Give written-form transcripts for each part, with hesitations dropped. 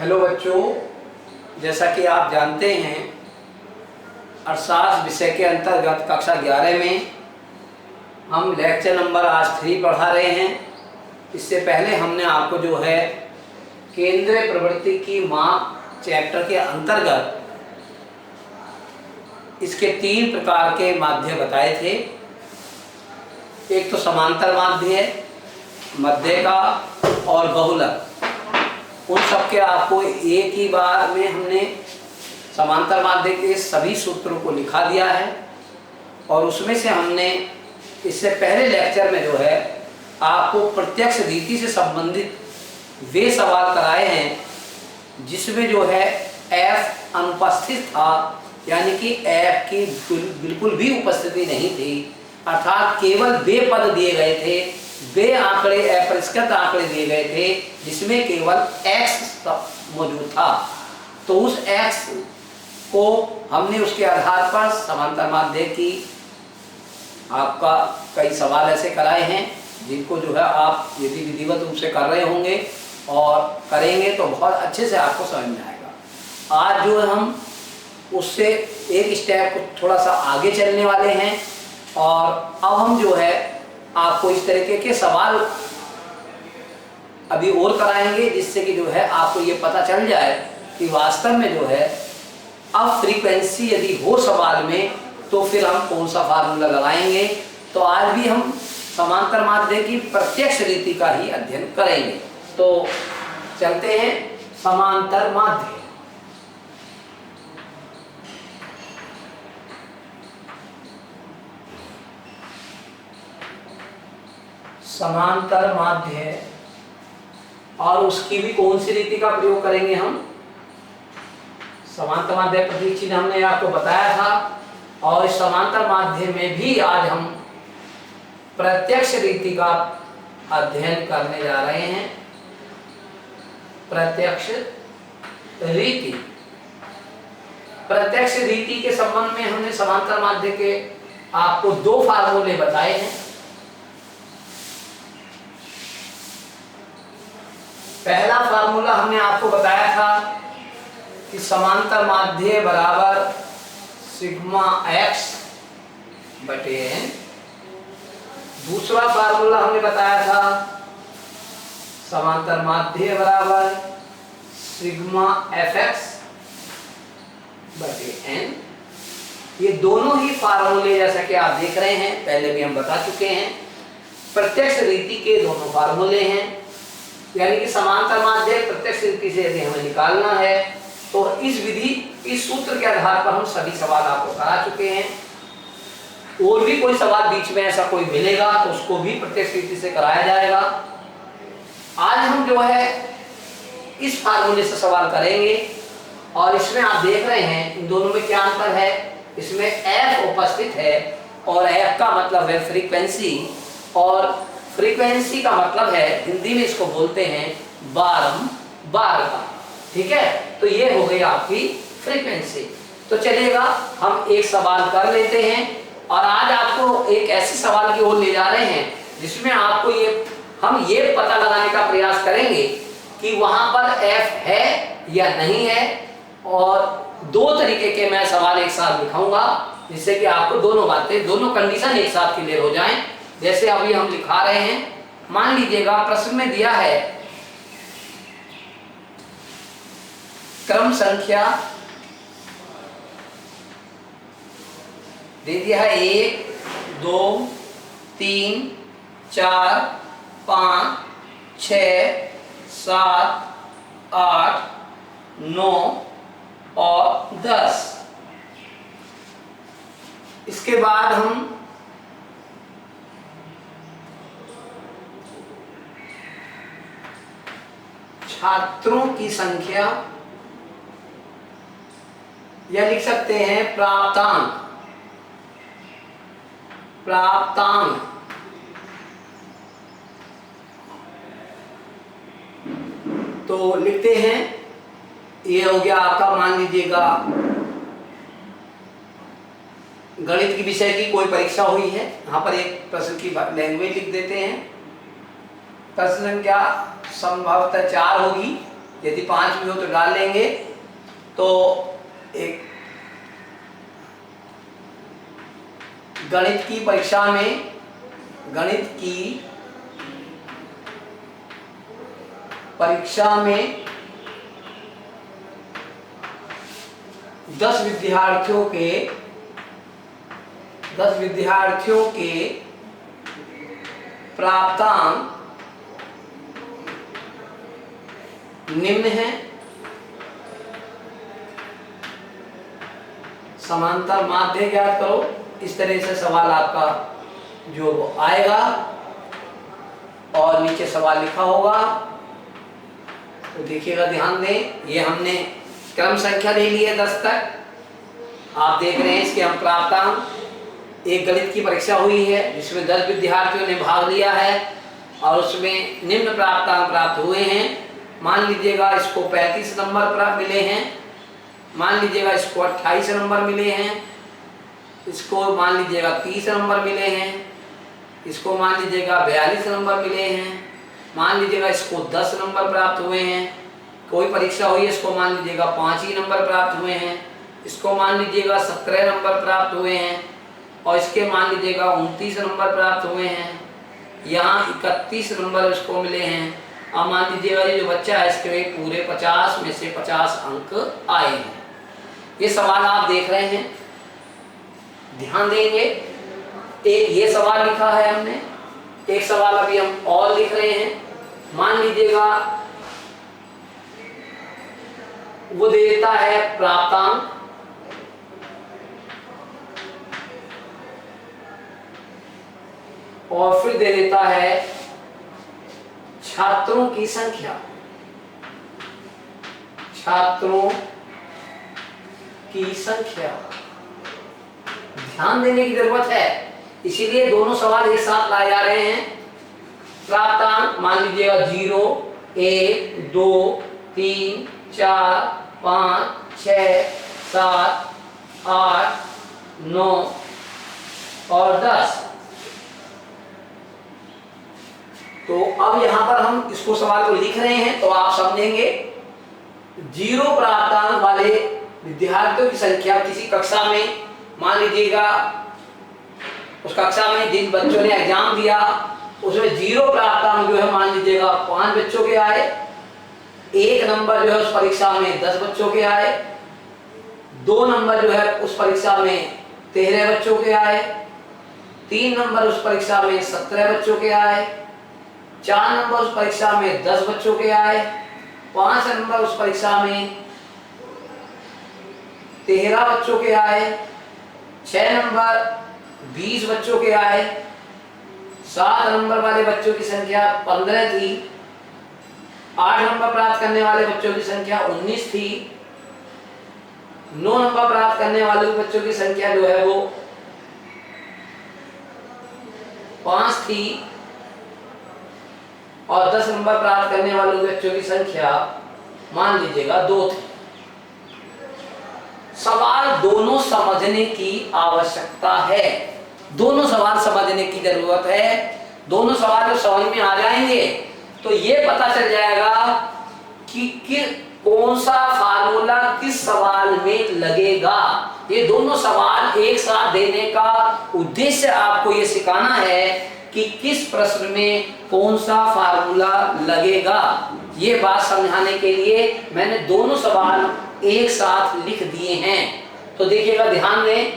Hello बच्चों, जैसा कि आप जानते हैं अर्थशास्त्र विषय के अंतर्गत कक्षा 11 में हम लेक्चर नंबर आज 3 पढ़ा रहे हैं। इससे पहले हमने आपको जो है केंद्रीय प्रवृत्ति की माप चैप्टर के अंतर्गत इसके 3 प्रकार के माध्य बताए थे। एक तो समांतर माध्य, मध्य का और बहुलक। उन सब के आपको एक ही बार में हमने समांतर माध्य के सभी सूत्रों को लिखा दिया है और उसमें से हमने इससे पहले लेक्चर में जो है आपको प्रत्यक्ष रीति से संबंधित वे सवाल कराए हैं जिसमें जो है एफ अनुपस्थित था, यानी कि एफ की बिल्कुल भी उपस्थिति नहीं थी, अर्थात केवल वे पद दिए गए थे, वे आंकड़े अपरिष्कृत आंकड़े दिए गए थे जिसमें केवल x मौजूद था। तो उस x को हमने उसके आधार पर समांतर माध्य की आपका कई सवाल ऐसे कराए हैं जिनको जो है आप यदि विधिवत रूप से कर रहे होंगे और करेंगे तो बहुत अच्छे से आपको समझ में आएगा। आज जो है हम उससे एक स्टेप को थोड़ा सा आगे चलने वाले हैं और अब हम जो है आपको इस तरीके के सवाल अभी और कराएंगे जिससे कि जो है आपको ये पता चल जाए कि वास्तव में जो है अब फ्रीक्वेंसी यदि हो सवाल में तो फिर हम कौन सा फार्मूला लगाएंगे। तो आज भी हम समांतर माध्य की प्रत्यक्ष रीति का ही अध्ययन करेंगे। तो चलते हैं समांतर माध्य। समांतर माध्य और उसकी भी कौन सी रीति का प्रयोग करेंगे हम। समांतर माध्य प्रतीक चिन्ह हमने आपको बताया था और इस समांतर माध्य में भी आज हम प्रत्यक्ष रीति का अध्ययन करने जा रहे हैं। प्रत्यक्ष रीति, प्रत्यक्ष रीति के संबंध में हमने समांतर माध्य के आपको 2 फार्मूले बताए हैं। पहला फार्मूला हमने आपको बताया था कि समांतर माध्य बराबर सिग्मा x बटे n। दूसरा फार्मूला हमने बताया था समांतर माध्य बराबर सिग्मा fx बटे n। ये दोनों ही फार्मूले जैसा कि आप देख रहे हैं पहले भी हम बता चुके हैं, प्रत्यक्ष रीति के दोनों फार्मूले हैं। यानी कि समांतर माध्य प्रत्यक्ष रीति से यदि हमें निकालना है तो इस विधि, इस सूत्र के आधार पर हम सभी सवाल आपको करा चुके हैं। और भी कोई सवाल बीच में ऐसा कोई मिलेगा तो उसको भी प्रत्यक्ष रीति से कराया जाएगा। आज हम जो है इस फार्मूले से सवाल करेंगे और इसमें आप देख रहे हैं इन दोनों में क्या अंतर है। इसमें f उपस्थित है और f का मतलब है फ्रीक्वेंसी और फ्रीक्वेंसी का मतलब है हिंदी में इसको बोलते हैं बारंबारता। ठीक है, तो ये हो गई आपकी फ्रीक्वेंसी। तो चलिएगा हम एक सवाल कर लेते हैं और आज आपको एक ऐसे सवाल की ओर ले जा रहे हैं जिसमें आपको हम ये पता लगाने का प्रयास करेंगे कि वहां पर f है या नहीं है। और 2 तरीके के मैं सवाल एक साथ दिखाऊंगा जिससे कि आपको दोनों बातें, दोनों कंडीशन एक साथ क्लियर हो जाएं। जैसे अभी हम लिखा रहे हैं, मान लीजिएगा प्रश्न में दिया है क्रम संख्या दे दिया है 1 2 3 4 5 6 7 8 9 और 10। इसके बाद हम छात्रों की संख्या या लिख सकते हैं प्राप्तांक। तो लिखते हैं, ये हो गया आपका, मान लीजिएगा गणित की विषय की कोई परीक्षा हुई है, यहाँ पर एक प्रश्न की लैंग्वेज लिख देते हैं। प्रश्न संख्या संभवतः 4 होगी यदि 5 भी हो तो डाल लेंगे। तो एक गणित की परीक्षा में, गणित की परीक्षा में 10 विद्यार्थियों के प्राप्तांक निम्न है। समांतर माध्य ज्ञात करो। इस तरह से सवाल आपका जो आएगा और नीचे सवाल लिखा होगा। तो देखिएगा, ध्यान दें, ये हमने क्रम संख्या ले ली है 10 तक। आप देख रहे हैं इसके हम प्राप्तांक। एक गणित की परीक्षा हुई है जिसमें 10 विद्यार्थियों ने भाग लिया है और उसमें निम्न प्राप्तांक प्राप्त हुए हैं। मान लीजिएगा इसको 35 नंबर प्राप्त मिले हैं, मान लीजिएगा इसको 28 नंबर मिले हैं, इसको मान लीजिएगा 30 नंबर मिले हैं, इसको मान लीजिएगा 42 नंबर मिले हैं, मान लीजिएगा इसको 10 नंबर प्राप्त हुए हैं। कोई परीक्षा हुई है इसको मान लीजिएगा 5 ही नंबर प्राप्त हुए हैं, इसको मान लीजिएगा 17 नंबर प्राप्त हुए हैं और इसके मान लीजिएगा 29 नंबर प्राप्त हुए हैं। यहाँ 31 नंबर इसको मिले हैं। अब मान लीजिएगा ये जो बच्चा है इसके पूरे 50 में से 50 अंक आए हैं। ये सवाल आप देख रहे हैं, ध्यान देंगे। एक ये सवाल लिखा है हमने, एक सवाल अभी हम और लिख रहे हैं। मान लीजिएगा वो दे देता है प्राप्तांक और फिर दे देता है छात्रों की संख्या, छात्रों की संख्या। ध्यान देने की जरूरत है, इसीलिए दोनों सवाल एक साथ लाए जा रहे हैं। प्राप्तांक मान लीजिएगा 0, 1, 2, 3, 4, 5, 6, 7, 8, 9 और 10। तो अब यहां पर हम इसको सवाल को लिख रहे हैं तो आप समझेंगे। 0 प्राप्तांक वाले विद्यार्थियों की संख्या किसी कक्षा में, मान लीजिएगा उस कक्षा में जिन बच्चों ने एग्जाम दिया उसमें 0 प्राप्तांक जो है मान लीजिएगा 5 बच्चों के आए, 1 नंबर जो है उस परीक्षा में 10 बच्चों के आए, 2 नंबर जो है उस परीक्षा में 13 बच्चों के आए, 3 नंबर उस परीक्षा में 17 बच्चों के आए, 4 नंबर उस परीक्षा में 10 बच्चों के आए, 5 नंबर उस परीक्षा में 13 बच्चों के आए, 6 नंबर 20 बच्चों के आए, 7 नंबर वाले बच्चों की संख्या 15 थी, 8 नंबर प्राप्त करने वाले बच्चों की संख्या 19 थी, 9 नंबर प्राप्त करने वाले बच्चों की संख्या जो है वो 5 थी और 10 नंबर प्राप्त करने वाले बच्चों की संख्या मान लीजिएगा 2 थी। सवाल दोनों समझने की आवश्यकता है, दोनों सवाल समझने की जरूरत है। दोनों सवाल जो समझ में आ जाएंगे तो ये पता चल जाएगा कि कौन सा फार्मूला किस सवाल में लगेगा। ये दोनों सवाल एक साथ देने का उद्देश्य आपको ये सिखाना है कि किस प्रश्न में कौन सा फार्मूला लगेगा। ये बात समझाने के लिए मैंने दोनों सवाल एक साथ लिख दिए हैं। तो देखिएगा, ध्यान दें,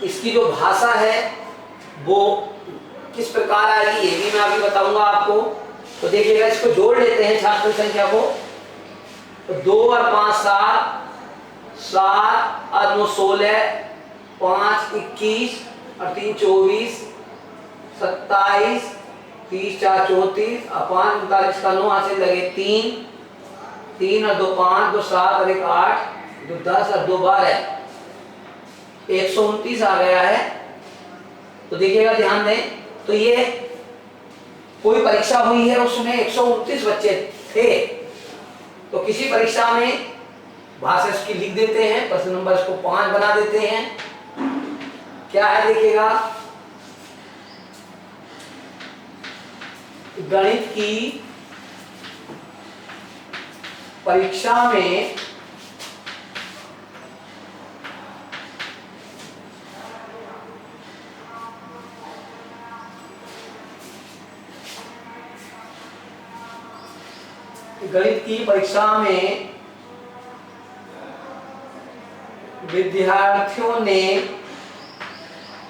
इसकी जो भाषा है वो किस प्रकार आएगी ये भी मैं अभी बताऊंगा आपको। तो देखिएगा, इसको जोड़ लेते हैं छात्र संख्या को। तो 2 और 5 7, 7 और 9 16, 5 21 और 3 24, 27, 30 4 34 और 5 39 का 9 हाथ से लगे 3, 3 और 2 5, 2 7 और 1 8, 2 10 और 2 12, 129 आ गया है। तो देखिएगा, ध्यान दें, तो ये कोई परीक्षा हुई है उसमें 129 बच्चे थे। तो किसी परीक्षा में भाषा इसकी लिख देते हैं, प्रश्न नंबर इसको 5 बना देते हैं। क्या है देखिएगा, गणित की परीक्षा में गणित की परीक्षा में विद्यार्थियों ने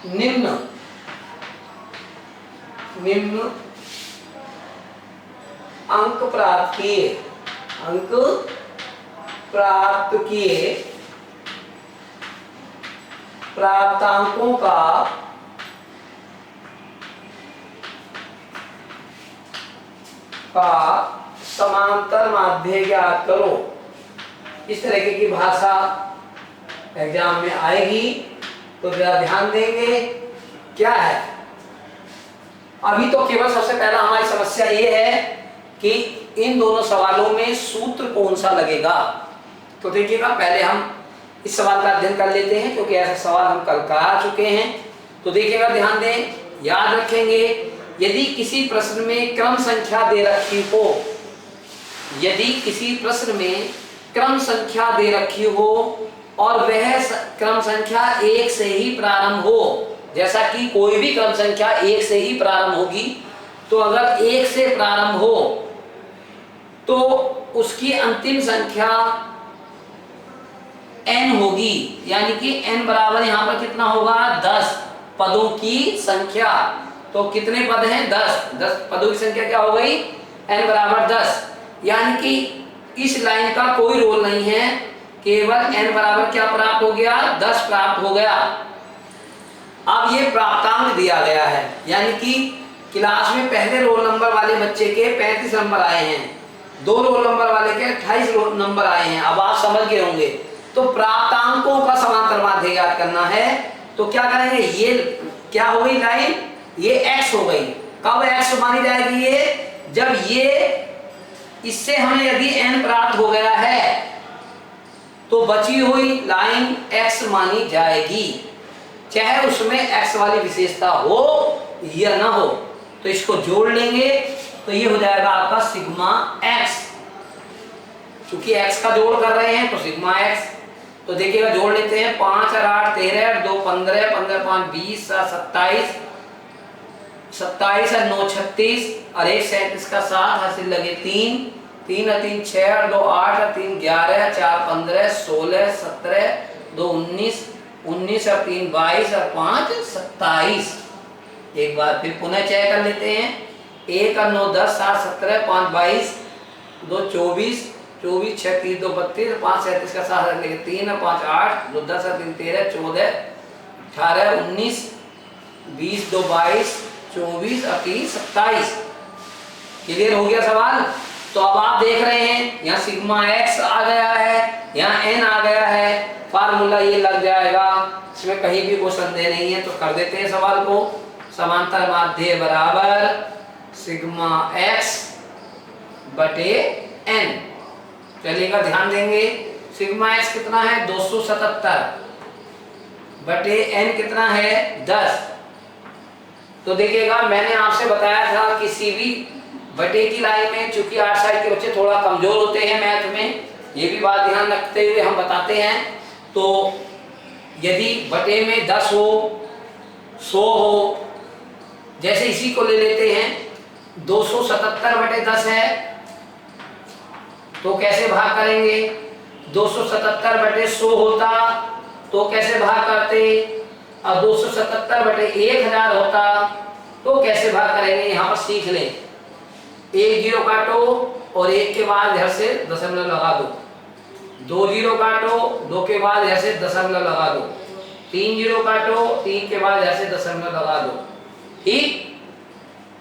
निम्न अंक प्राप्त किए प्राप्तांकों का समांतर माध्य ज्ञात करो। इस तरीके की भाषा एग्जाम में आएगी तो जरा ध्यान देंगे क्या है। अभी तो केवल सबसे पहला हमारी समस्या ये है कि इन दोनों सवालों में सूत्र कौन सा लगेगा। तो देखिएगा, पहले हम इस सवाल का अध्ययन कर लेते हैं क्योंकि ऐसे सवाल हम कल करा चुके हैं। तो देखिएगा, ध्यान दें, याद रखेंगे, यदि किसी प्रश्न में क्रम संख्या दे रखी हो, यदि किसी प्रश्न में क्रम संख्या दे रखी हो और वह क्रम संख्या 1 से ही प्रारंभ हो, जैसा कि कोई भी क्रम संख्या 1 से ही प्रारंभ होगी, तो अगर 1 से प्रारंभ हो तो उसकी अंतिम संख्या n होगी, यानी कि n बराबर यहां पर कितना होगा, 10 पदों की संख्या। तो कितने पद हैं, 10 पदों की संख्या क्या हो गई, n बराबर 10। यानी कि इस लाइन का कोई रोल नहीं है, केवल n बराबर क्या प्राप्त हो गया, 10 प्राप्त हो गया। अब ये प्राप्तांक दिया गया है, यानी कि क्लास में पहले रोल नंबर वाले बच्चे के 35 नंबर आए हैं, 2 रोल नंबर वाले के 28 रोल नंबर आए हैं। अब आप समझ गए होंगे। तो प्राप्तांकों का समांतर माध्य ज्ञात करना है, तो क्या करेंगे, ये क्या हो गई लाइन, ये x हो गई। कब x मानी जाएगी, ये जब ये इससे हमें यदि n प्राप्त हो गया है तो बची हुई लाइन x मानी जाएगी, चाहे उसमें x वाली विशेषता हो या ना हो। तो इसको जोड़ लेंगे तो ये हो जाएगा आपका सिग्मा x। चूंकि x का जोड़ कर रहे हैं तो सिग्मा x। तो देखिएगा, जोड़ लेते हैं, 5 और 8 13, 2 15, 15 5 20, 27, 27 और 9 36 और 1 37 का 7 हासिल लगे 3, 3 और 3 6 और 2 8 और 3 11, 4 15, 16 17, 2 19, 19 और 3 22 और 5 27। एक बार फिर पुनः चेक कर लेते हैं, 1 और 9 10, 7 17, 5 22, 2 24, 24 6 3 2 32, 5 37 का 7 हासिल लगे 3 और 5 8, 2 10 और 3 13, 14 18 19, 20 2 22, 24 और 3 27। क्लियर हो गया सवाल। तो अब आप देख रहे हैं यहाँ सिग्मा x आ गया है, यहाँ n आ गया है, फार्मूला ये लग जाएगा, इसमें कहीं भी कोई संदेह नहीं है। तो कर देते हैं सवाल को, समांतर माध्य बराबर सिग्मा x बटे n। चलिएगा, ध्यान देंगे, सिग्मा x कितना है, 277 बटे n कितना है, 10। तो देखिएगा, मैंने आपसे बताया था किसी भी बटे की लाइन में चूंकि 8 साल के बच्चे थोड़ा कमजोर होते हैं मैथ में, ये भी बात ध्यान रखते हुए हम बताते हैं। तो यदि बटे में 10 हो, 100 हो, जैसे इसी को ले लेते हैं, 277 बटे 10 है, तो कैसे भाग करेंगे, 277 बटे 100 होता तो कैसे भाग करते, और 277 बटे 1000 होता तो कैसे भाग करेंगे, यहाँ पर सीख लें। 1 जीरो काटो और 1 के बाद इधर से दशमलव लगा दो, 2 जीरो काटो, 2 के बाद इधर से दशमलव लगा दो, 3 जीरो काटो, 3 के बाद इधर से दशमलव लगा दो। ठीक,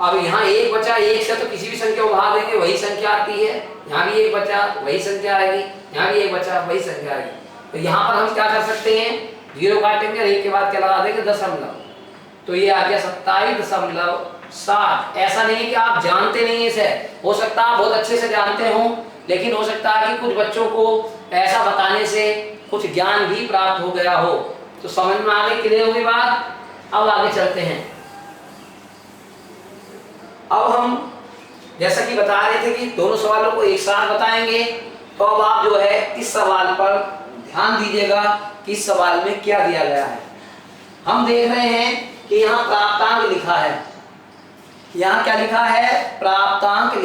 अब यहाँ 1 बचा, 1 से तो किसी भी संख्या को भाग देंगे वही संख्या आती है, यहाँ भी 1 बचा वही संख्या आएगी, यहाँ भी 1 बचा वही संख्या आएगी। तो यहाँ पर हम क्या कर सकते हैं, जीरो काटेंगे और 1 के बाद क्या लगा देंगे, दशमलव। तो ये आ गया 27.7। ऐसा नहीं कि आप जानते नहीं इसे, हो सकता है आप बहुत अच्छे से जानते हो, लेकिन हो सकता है कि कुछ बच्चों को ऐसा बताने से कुछ ज्ञान भी प्राप्त हो गया हो। तो समझ में आगे क्लियर होगी बात। अब आगे चलते हैं। अब हम जैसा कि बता रहे थे कि दोनों सवालों को एक साथ बताएंगे, तो अब आप जो है इस सवाल पर ध्यान दीजिएगा कि इस सवाल में क्या दिया गया है। हम देख रहे हैं कि यहाँ प्राप्तांक लिखा है, यहाँ क्या लिखा है, प्राप्तांक